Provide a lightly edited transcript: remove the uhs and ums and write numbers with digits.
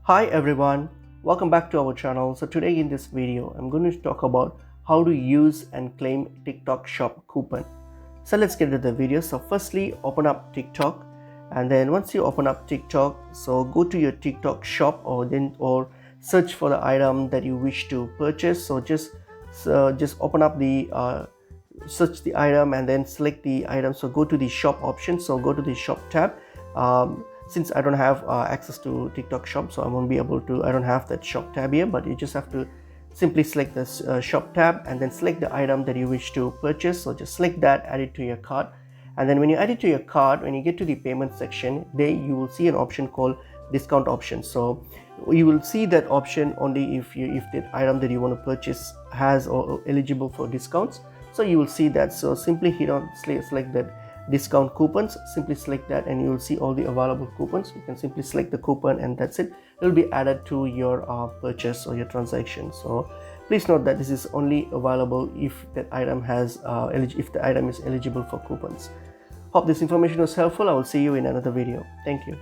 Hi everyone, welcome back to our channel. So today in this video, I'm going to talk about how to use and claim TikTok Shop coupon. So let's get into the video. So firstly, open up TikTok, and then once you open up TikTok, so go to your TikTok Shop or search for the item that you wish to purchase. So just open up the search the item and then select the item. So go to the shop option, so go to the shop tab. Since I don't have access to TikTok Shop, so I don't have that shop tab here, but you just have to simply select this shop tab and then select the item that you wish to purchase. So just select that, add it to your cart, and then when you add it to your cart, when you get to the payment section, there you will see an option called discount option. So you will see that option only if the item that you want to purchase has or eligible for discounts. So you will see that. So simply hit on select that discount coupons, simply select that and you will see all the available coupons. You can simply select the coupon and that's it. It will be added to your purchase or your transaction. So please note that this is only available if that item has if the item is eligible for coupons. Hope this information was helpful. I will see you in another video. Thank you.